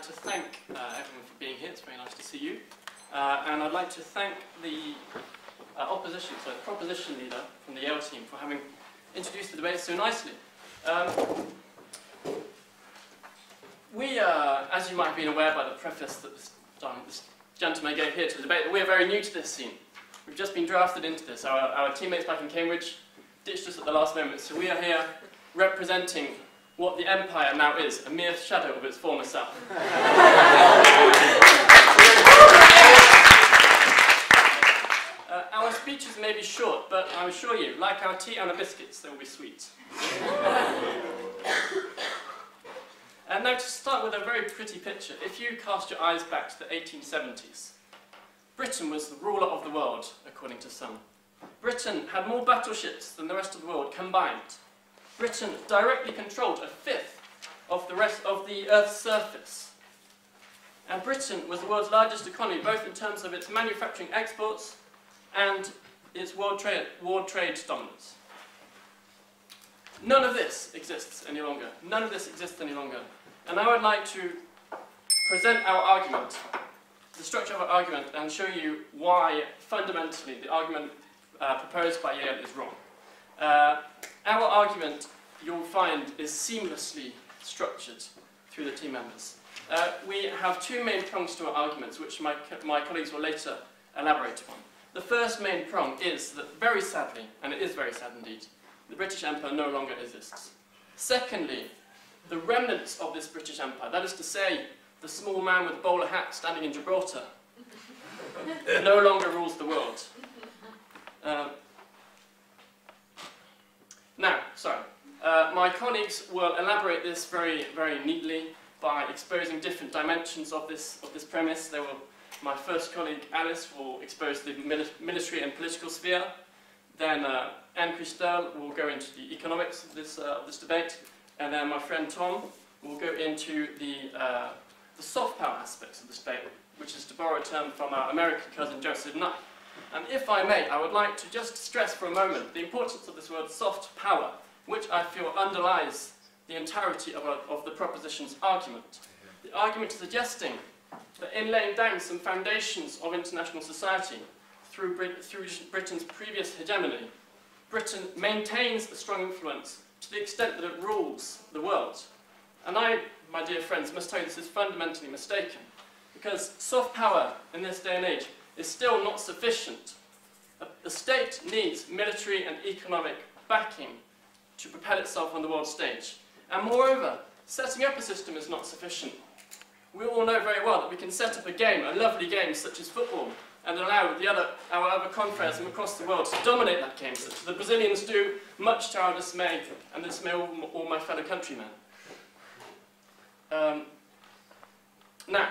like to thank everyone for being here. It's very nice to see you. And I'd like to thank the proposition leader from the Yale team for having introduced the debate so nicely. As you might have been aware by the preface that this gentleman gave here to the debate, that we are very new to this scene. We've just been drafted into this. Our teammates back in Cambridge ditched us at the last moment, so we are here representing what the empire now is, a mere shadow of its former self. Our speeches may be short, but I assure you, like our tea and our biscuits, they will be sweet. And now to start with a very pretty picture, if you cast your eyes back to the 1870s, Britain was the ruler of the world, according to some. Britain had more battleships than the rest of the world combined. Britain directly controlled a fifth of the rest of the Earth's surface. And Britain was the world's largest economy, both in terms of its manufacturing exports and its world trade dominance. None of this exists any longer. None of this exists any longer. And I would like to present our argument, the structure of our argument, and show you why, fundamentally, the argument proposed by Yale is wrong. Our argument, you'll find, is seamlessly structured through the team members. We have two main prongs to our arguments, which my colleagues will later elaborate upon. The first main prong is that, very sadly, and it is very sad indeed, the British Empire no longer exists. Secondly, the remnants of this British Empire, that is to say, the small man with a bowler hat standing in Gibraltar, no longer rules the world. My colleagues will elaborate this very, very neatly by exposing different dimensions of this premise. My first colleague, Alice, will expose the military and political sphere. Then Anne Christel will go into the economics of this debate. And then my friend Tom will go into the soft power aspects of this debate, which is, to borrow a term from our American cousin Joseph Nye. And if I may, I would like to just stress for a moment the importance of this word soft power, which I feel underlies the entirety of the proposition's argument. The argument suggesting that in laying down some foundations of international society through Britain's previous hegemony, Britain maintains a strong influence to the extent that it rules the world. And I, my dear friends, must tell you this is fundamentally mistaken, because soft power in this day and age is still not sufficient. The state needs military and economic backing to propel itself on the world stage. And moreover, setting up a system is not sufficient. We all know very well that we can set up a game, a lovely game such as football, and allow our other confrères from across the world to dominate that game, such as the Brazilians do, much to our dismay, and the dismay of all my fellow countrymen. Now,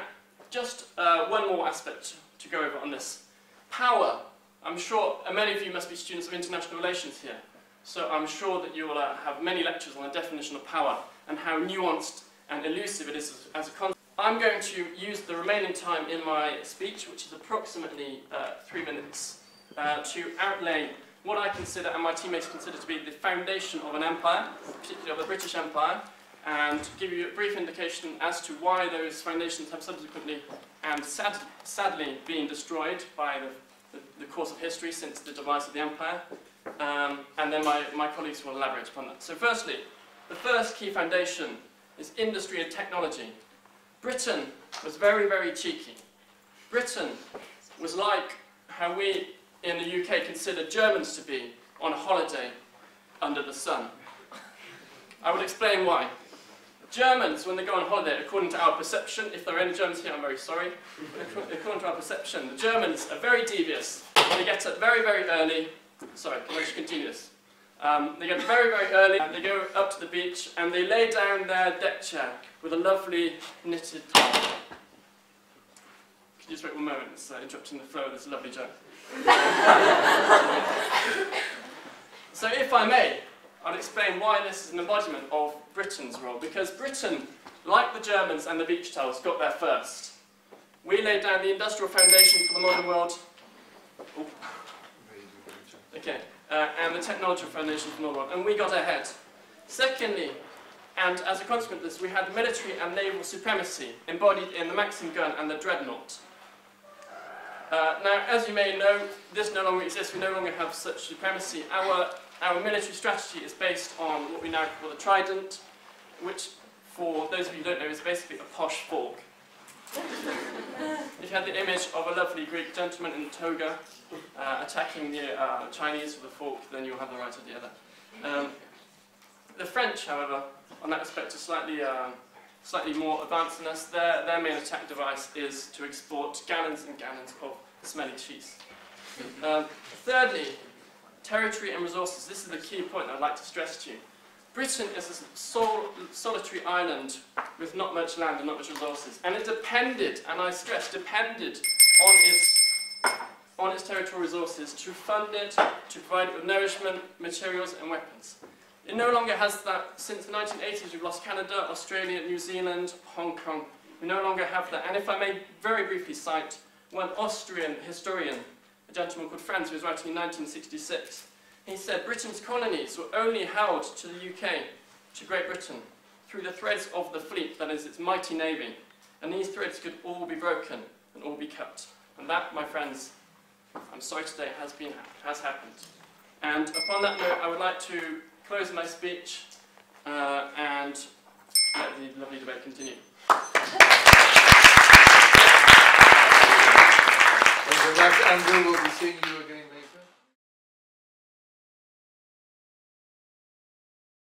just one more aspect to go over on this. Power. I'm sure many of you must be students of international relations here, so I'm sure that you will have many lectures on the definition of power and how nuanced and elusive it is as a concept. I'm going to use the remaining time in my speech, which is approximately 3 minutes, to outlay what I consider and my teammates consider to be the foundation of an empire, particularly of the British Empire, and give you a brief indication as to why those foundations have subsequently and sadly been destroyed by the course of history since the demise of the empire, and then my colleagues will elaborate upon that. So firstly, the first key foundation is industry and technology. Britain was very, very cheeky. Britain was like how we in the UK consider Germans to be on a holiday under the sun. I will explain why. Germans, when they go on holiday, according to our perception, if there are any Germans here, I'm very sorry, according to our perception, the Germans are very devious. They get up very, very early. Sorry, can I just continue this? They get very, very early, and they go up to the beach, and they lay down their deck chair with a lovely knitted towel. Could you just wait 1 moment? It's interrupting the flow of this lovely joke. So if I may, I'll explain why this is an embodiment of Britain's role, because Britain, like the Germans and the beach towels, got there first. We laid down the industrial foundation for the modern world. Ooh. Okay. And the technological foundation for the modern world, and we got ahead. Secondly, and as a consequence of this, we had military and naval supremacy embodied in the Maxim gun and the dreadnought. Now, as you may know, this no longer exists. We no longer have such supremacy. Our military strategy is based on what we now call the Trident, which, for those of you who don't know, is basically a posh fork. If you had the image of a lovely Greek gentleman in a toga attacking the Chinese with a fork, then you'll have the right idea there. The French, however, on that respect, are slightly more advanced than us. Their main attack device is to export gallons and gallons of smelly cheese. Thirdly, territory and resources. This is the key point I'd like to stress to you. Britain is a solitary island with not much land and not much resources, and it depended, and I stress, depended on its territorial resources to fund it, to provide it with nourishment, materials and weapons. It no longer has that. Since the 1980s we've lost Canada, Australia, New Zealand, Hong Kong. We no longer have that. And if I may very briefly cite one Austrian historian, a gentleman called Franz, who was writing in 1966. He said Britain's colonies were only held to the UK, to Great Britain, through the threads of the fleet, that is, its mighty navy. And these threads could all be broken and all be cut. And that, my friends, I'm sorry to say, has happened. And upon that note, I would like to close my speech and let the lovely debate continue. Thank you very much, and we will be seeing you